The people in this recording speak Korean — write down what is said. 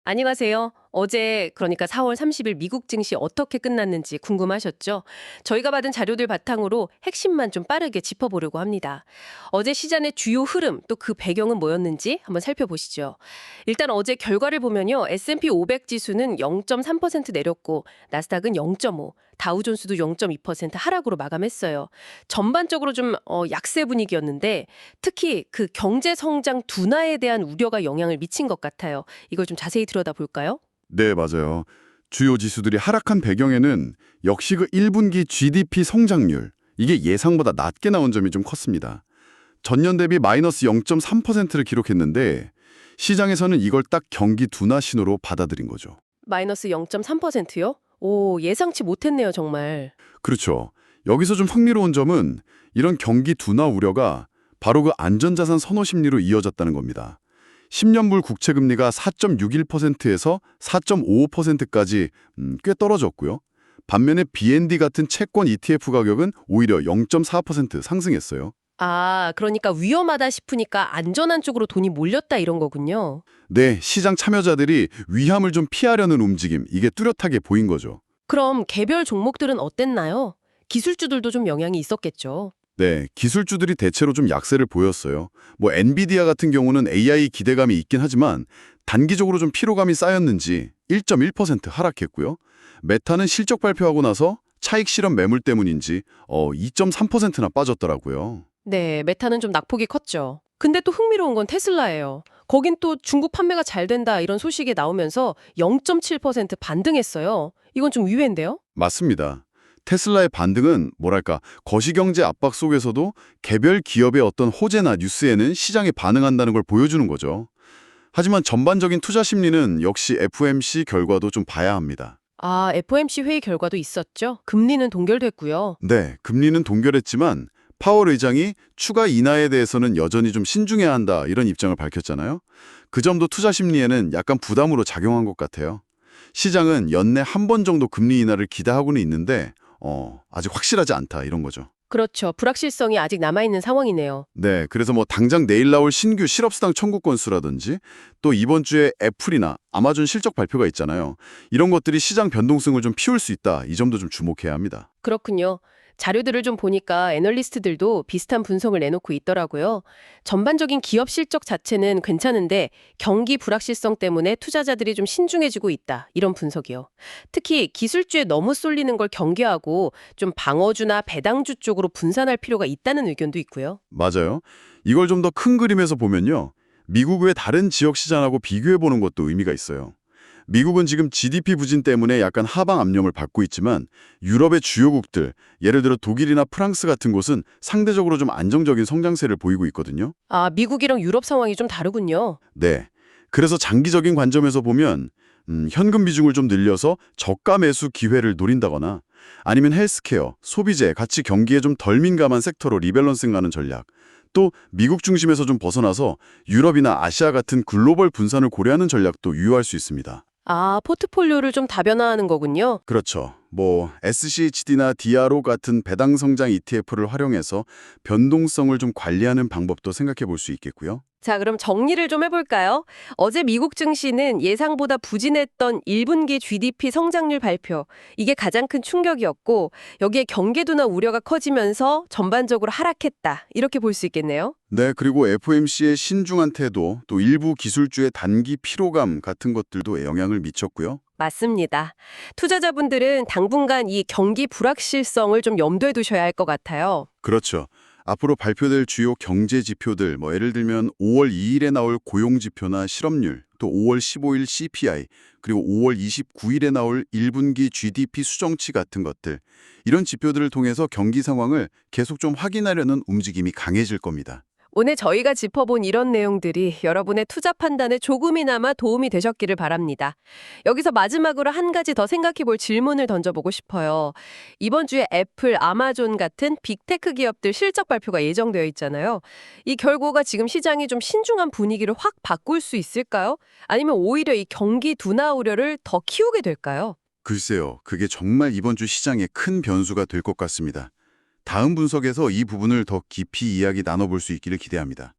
안녕하세요. 어제 그러니까 4월 30일 미국 증시 어떻게 끝났는지 궁금하셨죠? 저희가 받은 자료들 바탕으로 핵심만 좀 빠르게 짚어보려고 합니다. 어제 시장의 주요 흐름 또 그 배경은 뭐였는지 한번 살펴보시죠. 일단 어제 결과를 보면요. S&P 500 지수는 0.3% 내렸고 나스닥은 0.5, 다우존스도 0.2% 하락으로 마감했어요. 전반적으로 좀 약세 분위기였는데 특히 그 경제 성장 둔화에 대한 우려가 영향을 미친 것 같아요. 이걸 좀 자세히 들여다볼까요? 네, 맞아요. 주요 지수들이 하락한 배경에는 역시 그 1분기 GDP 성장률, 이게 예상보다 낮게 나온 점이 좀 컸습니다. 전년 대비 마이너스 0.3%를 기록했는데 시장에서는 이걸 딱 경기 둔화 신호로 받아들인 거죠. 마이너스 0.3%요? 오, 예상치 못했네요, 정말. 그렇죠. 여기서 좀 흥미로운 점은 이런 경기 둔화 우려가 바로 그 안전자산 선호 심리로 이어졌다는 겁니다. 10년물 국채 금리가 4.61%에서 4.55%까지 꽤 떨어졌고요. 반면에 BND 같은 채권 ETF 가격은 오히려 0.4% 상승했어요. 아, 그러니까 위험하다 싶으니까 안전한 쪽으로 돈이 몰렸다 이런 거군요. 네, 시장 참여자들이 위험을 좀 피하려는 움직임, 이게 뚜렷하게 보인 거죠. 그럼 개별 종목들은 어땠나요? 기술주들도 좀 영향이 있었겠죠. 네, 기술주들이 대체로 좀 약세를 보였어요. 뭐 엔비디아 같은 경우는 AI 기대감이 있긴 하지만 단기적으로 좀 피로감이 쌓였는지 1.1% 하락했고요. 메타는 실적 발표하고 나서 차익 실현 매물 때문인지 2.3%나 빠졌더라고요. 네, 메타는 좀 낙폭이 컸죠. 근데 또 흥미로운 건 테슬라예요. 거긴 또 중국 판매가 잘 된다 이런 소식이 나오면서 0.7% 반등했어요. 이건 좀 의외인데요? 맞습니다. 테슬라의 반등은 뭐랄까 거시경제 압박 속에서도 개별 기업의 어떤 호재나 뉴스에는 시장이 반응한다는 걸 보여주는 거죠. 하지만 전반적인 투자 심리는 역시 FOMC 결과도 좀 봐야 합니다. 아, FOMC 회의 결과도 있었죠. 금리는 동결됐고요. 네, 금리는 동결했지만 파월 의장이 추가 인하에 대해서는 여전히 좀 신중해야 한다 이런 입장을 밝혔잖아요. 그 점도 투자 심리에는 약간 부담으로 작용한 것 같아요. 시장은 연내 한 번 정도 금리 인하를 기대하고는 있는데 아직 확실하지 않다 이런 거죠. 그렇죠. 불확실성이 아직 남아있는 상황이네요. 네, 그래서 뭐 당장 내일 나올 신규 실업수당 청구 건수라든지 또 이번 주에 애플이나 아마존 실적 발표가 있잖아요. 이런 것들이 시장 변동성을 좀 피울 수 있다. 이 점도 좀 주목해야 합니다. 그렇군요. 자료들을 좀 보니까 애널리스트들도 비슷한 분석을 내놓고 있더라고요. 전반적인 기업 실적 자체는 괜찮은데 경기 불확실성 때문에 투자자들이 좀 신중해지고 있다. 이런 분석이요. 특히 기술주에 너무 쏠리는 걸 경계하고 좀 방어주나 배당주 쪽으로 분산할 필요가 있다는 의견도 있고요. 맞아요. 이걸 좀 더 큰 그림에서 보면요. 미국 외 다른 지역 시장하고 비교해 보는 것도 의미가 있어요. 미국은 지금 GDP 부진 때문에 약간 하방 압력을 받고 있지만 유럽의 주요국들, 예를 들어 독일이나 프랑스 같은 곳은 상대적으로 좀 안정적인 성장세를 보이고 있거든요. 아, 미국이랑 유럽 상황이 좀 다르군요. 네. 그래서 장기적인 관점에서 보면 현금 비중을 좀 늘려서 저가 매수 기회를 노린다거나 아니면 헬스케어, 소비재, 같이 경기에 좀 덜 민감한 섹터로 리밸런싱하는 전략, 또 미국 중심에서 좀 벗어나서 유럽이나 아시아 같은 글로벌 분산을 고려하는 전략도 유효할 수 있습니다. 아, 포트폴리오를 좀 다변화하는 거군요. 그렇죠. 뭐 SCHD나 DRO 같은 배당 성장 ETF를 활용해서 변동성을 좀 관리하는 방법도 생각해 볼 수 있겠고요. 자, 그럼 정리를 좀 해볼까요? 어제 미국 증시는 예상보다 부진했던 1분기 GDP 성장률 발표. 이게 가장 큰 충격이었고, 여기에 경계도나 우려가 커지면서 전반적으로 하락했다. 이렇게 볼 수 있겠네요. 네, 그리고 FOMC의 신중한 태도, 또 일부 기술주의 단기 피로감 같은 것들도 영향을 미쳤고요. 맞습니다. 투자자분들은 당분간 이 경기 불확실성을 좀 염두에 두셔야 할 것 같아요. 그렇죠. 앞으로 발표될 주요 경제 지표들, 뭐 예를 들면 5월 2일에 나올 고용 지표나 실업률, 또 5월 15일 CPI, 그리고 5월 29일에 나올 1분기 GDP 수정치 같은 것들, 이런 지표들을 통해서 경기 상황을 계속 좀 확인하려는 움직임이 강해질 겁니다. 오늘 저희가 짚어본 이런 내용들이 여러분의 투자 판단에 조금이나마 도움이 되셨기를 바랍니다. 여기서 마지막으로 한 가지 더 생각해 볼 질문을 던져보고 싶어요. 이번 주에 애플, 아마존 같은 빅테크 기업들 실적 발표가 예정되어 있잖아요. 이 결과가 지금 시장이 좀 신중한 분위기를 확 바꿀 수 있을까요? 아니면 오히려 이 경기 둔화 우려를 더 키우게 될까요? 글쎄요, 그게 정말 이번 주 시장에 큰 변수가 될 것 같습니다. 다음 분석에서 이 부분을 더 깊이 이야기 나눠볼 수 있기를 기대합니다.